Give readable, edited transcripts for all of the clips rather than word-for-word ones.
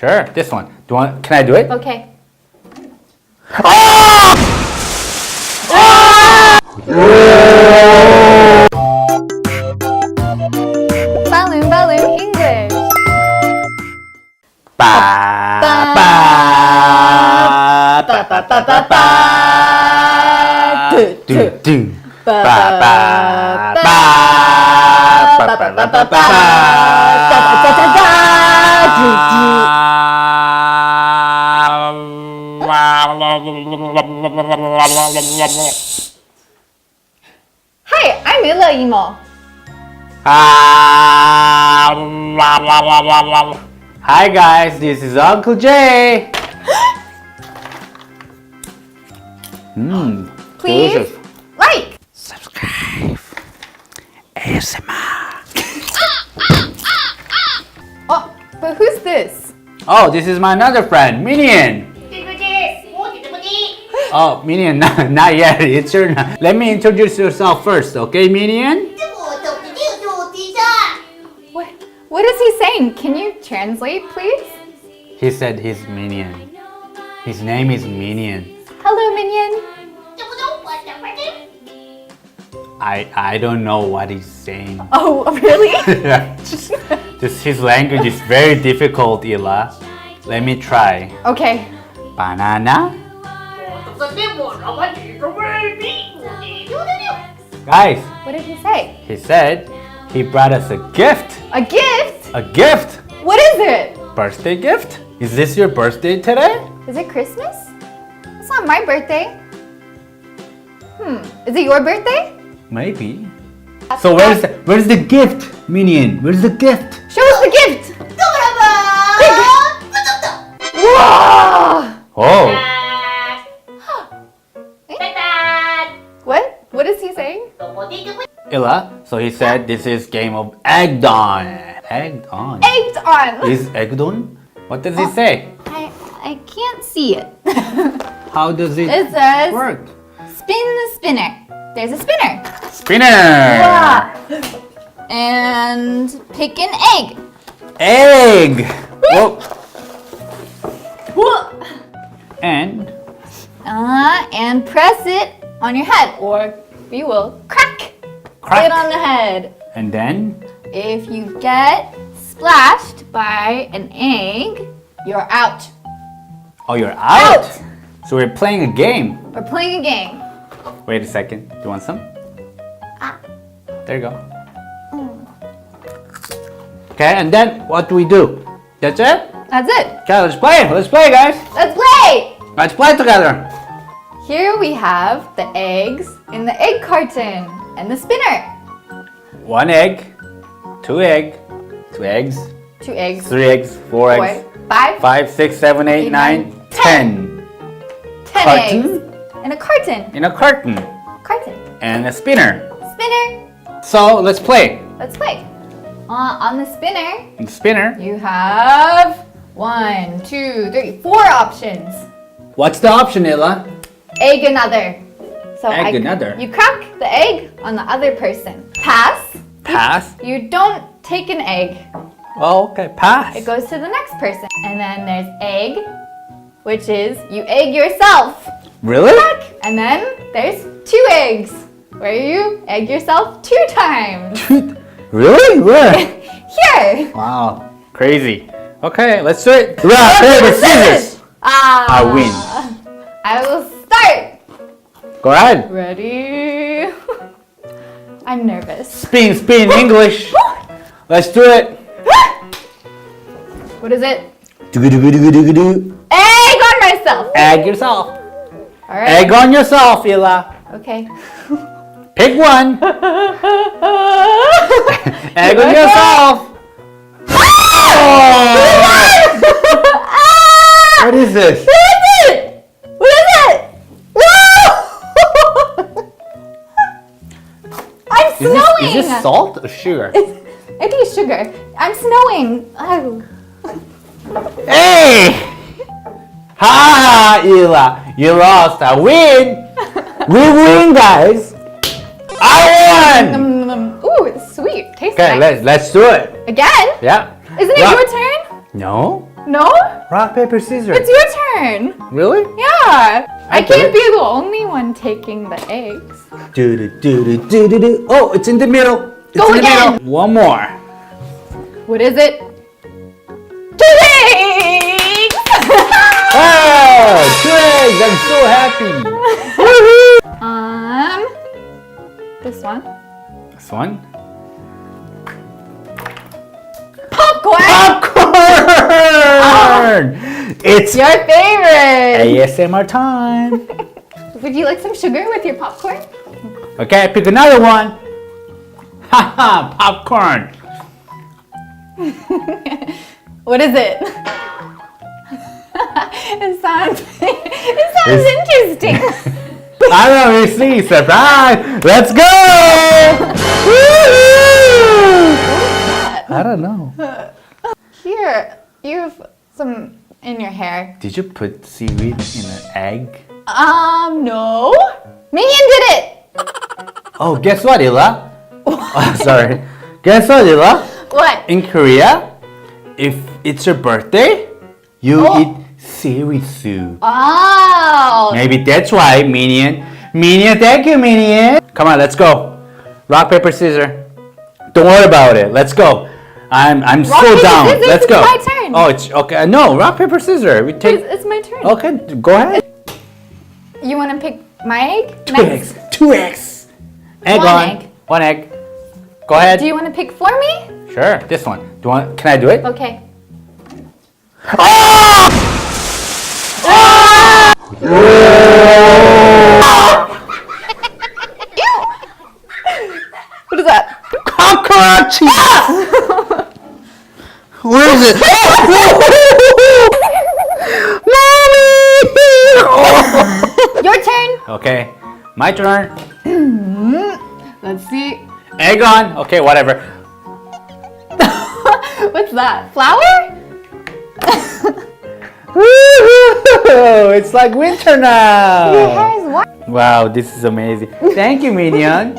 Sure, this one. Can I do it? Okay. Balloon, balloon, English. Ba ba ba ba ba ba ba. Do do. Ba ba ba ba ba ba ba ba. Hi, I'm Ilaiimo. Hi guys, this is Uncle Jay. Please delicious. like. Subscribe. ASMR. Oh, but who's this? Oh, this is my another friend, Minion. Oh, Minion, not yet. It's your. Let me introduce yourself first, okay, Minion? What is he saying? Can you translate, please? He said he's Minion. His name is Minion. Hello, Minion. I don't know what he's saying. Oh, really? Just his language is very difficult, Ila. Let me try. Okay. Banana? Guys, What did he say? he said he brought us a gift. A gift? A gift? What is it? Birthday gift? Is this your birthday today? Is it Christmas? It's not my birthday. Is it your birthday? Maybe. So where's the gift, Minion? Where's the gift? Show us the gift. Wow! Oh, What is he saying? Ila. So he said this is game of egged on. Egged on. Egged on. Is egged on? What does he say? I can't see it. How does it It says work? spin the spinner. There's a spinner. Spinner. And pick an egg. Egg. Whoa. And And press it on your head, or you will crack Crack. it on the head. and then If you get splashed by an egg, you're out. oh, you're out. Out. So we're playing a game. We're playing a game. Wait a second. Do you want some? There you go. Okay, and then what do we do? That's it? That's it. Okay, let's play. Let's play, guys. Let's play. Let's play together. Here we have the eggs in the egg carton and the spinner. 1 egg, 2 egg, 2 eggs, 2 eggs. 3 eggs, 4 eggs, 5, 5, 6, 7, 8, 9, 10. 10 Carton. eggs. In a carton. In a carton. Carton. And a spinner. Spinner. So let's play. Let's play. On the spinner, In the spinner. you have 1, 2, 3, 4 options. What's the option, Ella? Egg another. So Egg another. You crack the egg on the other person. Pass. Pass. You don't take an egg. Oh, okay, pass. It goes to the next person. And then there's egg, which is you egg yourself. Really? And then there's 2 eggs, where you egg yourself 2 times. Really? Where? Here. Wow, crazy. Okay, let's do it. Rock, paper, scissors. I win. I will start. Go ahead. Ready? I'm nervous. Spin, spin, English. Let's do it. What is it? Do-do-do-do-do-do. Egg on myself. Egg yourself. All right. Egg on yourself, Ella. Okay. Pick one. Egg on yourself. Oh! What is this? What is it? What is it? I'm snowing. Is this salt or sugar? I think it's sugar. I'm snowing. Oh. Hey! Ha! Ella, you lost. I win. We win, guys. I won. Ooh, it's sweet. Tastes Okay, nice. let's do it. Again? Yeah. Isn't it Yeah. your turn? No. No? Rock, paper, scissors. It's your turn. Really? Yeah. I do can't it. be the only one taking the eggs. Do. Oh, it's in the middle. It's Go in again. the middle. One more. What is it? 2 eggs! Oh, 2 eggs. I'm so happy. This one. This one. Popcorn! Popcorn! It's Your favorite! ASMR time. Would you like some sugar with your popcorn? Okay, pick another one. Haha, popcorn. What is it? It sounds interesting. I don't know, we see. Surprise! Let's go! I don't know. Here, you have some in your hair. Did you put seaweed in an egg? No. Minion did it! Oh, guess what, Ella? Oh, sorry. Guess what, Ella? What? In Korea, if it's your birthday, you Oh. eat seaweed soup. Oh! Maybe that's why, Minion. Minion, thank you, Minion. Come on, let's go. Rock, paper, scissors. Don't worry about it. Let's go. I'm Rock, so paper, down. scissors, Let's it's go. my turn. Oh, it's okay. No, rock, paper, scissors. We take. It's my turn. Okay, go ahead. You want to pick my egg? 2 eggs. 2 eggs. Egg One on. egg. 1 egg. Go ahead. Do you want to pick for me? Sure. This one. Do you want? Can I do it? Okay. What is that? Cockroaches. Where is it? Mommy! Your turn. Okay, my turn. Let's see. Egg on. Okay, whatever. What's that? Flour? Woo-hoo! It's like winter Your now. hair is white. Wow, this is amazing. Thank you, Minion.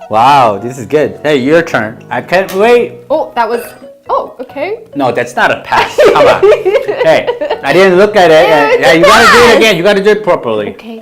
Wow, this is good. Hey, your turn. I can't wait. Oh, that was. Oh, okay. No, that's not a pass. Come on. Hey, I didn't look at it. Yeah, it's Yeah, a you gotta do pass. it again. You gotta do it properly. Okay.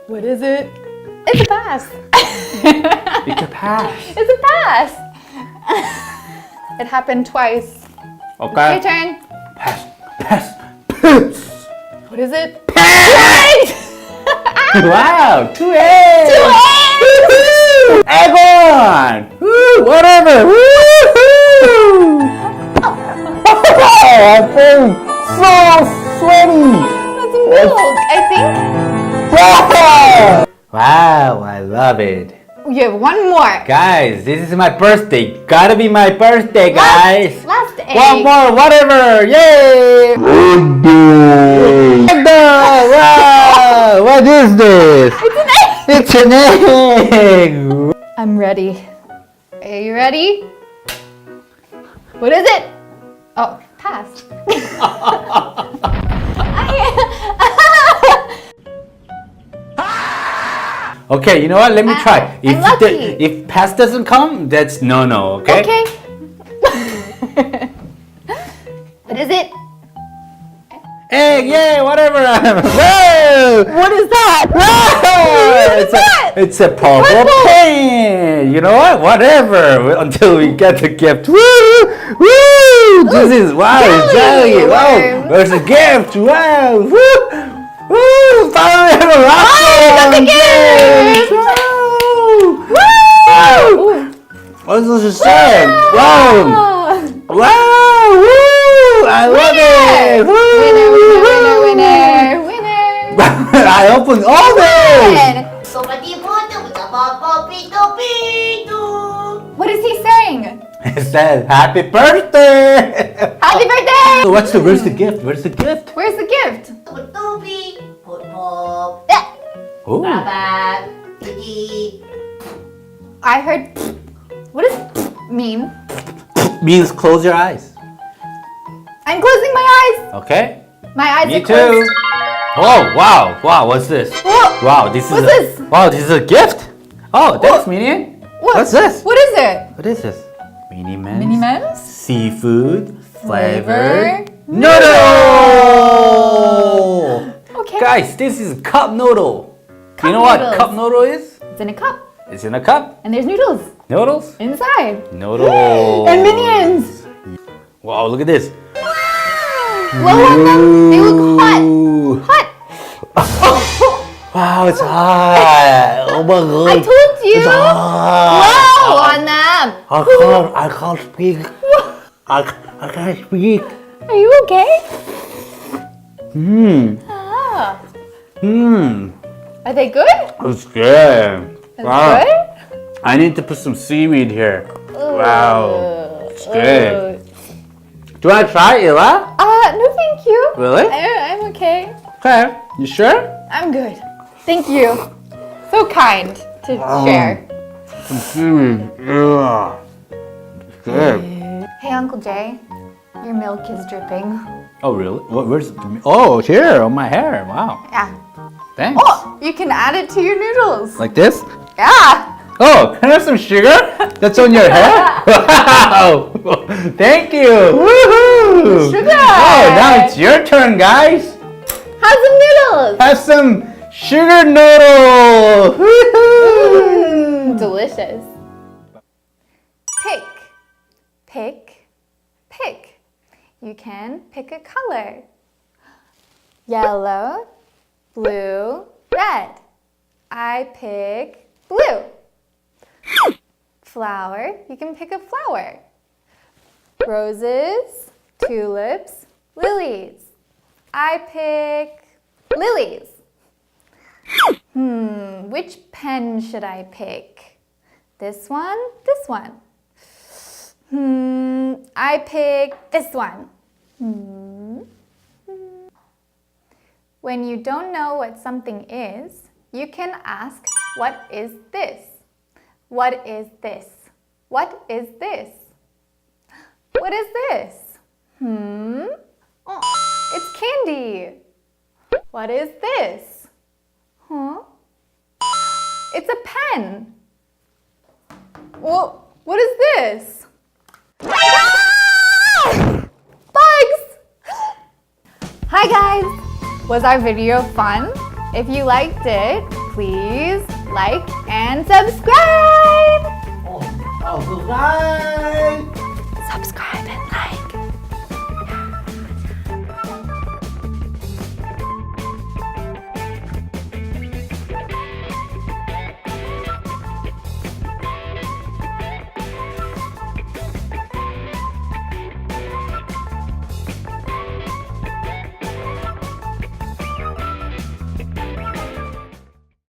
What is it? It's a pass. It's a pass. It's a pass. It happened twice. Your Okay. turn. Pass. Pass. Pass. What is it? Wow, 2 eggs. 2 eggs. Egg on. Woo, whatever. Woo-hoo. I'm feeling so sweaty. That's milk, I think. Wow, I love it. You have one more. Guys, this is my birthday. Gotta be my birthday, guys. Last egg. One more, whatever. Yay! Wow, what is this? It's an egg. I'm ready. Are you ready? What is it? Oh, pass. Okay, you know what? Let me try. I'm lucky. If pass doesn't come, that's no. Okay. Okay. What is it? Egg, yay, whatever. Whoa! What is that? Whoa! What is that? It's a purple Purple. pen. You know what? Whatever. Until we get the gift. Woo! Woo! This is wow, Jelly jelly. Wow, worm. there's a gift. Wow. Woo! Woo! Finally have a rock got the gift. Woo! Woo! What's this saying? Wow! Wow! Woo! I love it! Woo! Winner, winner, winner, winner. I opened all those! What is he saying? It said, Happy birthday! Happy birthday! So where's the gift? Where's the gift? Where's the gift? Ooh. I heard. What does mean? Means close your eyes. I'm closing my eyes. Okay? My eyes Me are too. closed. Oh, wow. Wow, what's this? Whoa. Wow, this is What's a, this? Wow, this is a gift? Oh, that's Minion. What? What's this? What is it? What is this? Mini-Men's? Mini-Men's? Seafood. flavored noodle. Okay. Guys, this is cup noodle. Cup You know what noodles. cup noodle is? It's in a cup. It's in a cup. And there's noodles Noodles. inside. Noodles. And minions. Wow, look at this. Blow on them. They look hot. Ooh. Hot. Wow, it's hot. Oh my god. I told you. It's hot. Blow on them. I can't speak. I can't speak. Are you okay? Mmm. Ah. Mmm. Are they good? It's good. That's Wow. good? I need to put some seaweed here. Wow. It's good. Do you want to try, Ella? No thank you. Really? I'm okay. Okay. You sure? I'm good. Thank you. So kind to share. Some seaweed. Yeah. It's good. Hey, Uncle Jay. Your milk is dripping. Oh, really? Where's it? Oh, here on my hair. Wow. Yeah. Thanks. Oh, you can add it to your noodles. Like this? Yeah. Oh, can I have some sugar? That's on your hair? Wow! Thank you! Woohoo! Sugar! Oh, now it's your turn, guys! Have some noodles. Have some sugar noodles! Woohoo! Delicious. Pick. Pick. Pick. You can pick a color. Yellow, blue, red. I pick blue. Flower, you can pick a flower. Roses, tulips, lilies. I pick lilies. Which pen should I pick? This one, this one. I pick this one. When you don't know what something is, you can ask, what is this? What is this? What is this? What is this? Oh, it's candy. What is this? Huh? It's a pen. Well, what is this? Ah! Bugs! Hi guys! Was our video fun? If you liked it, please like and subscribe! Oh, subscribe! Subscribe!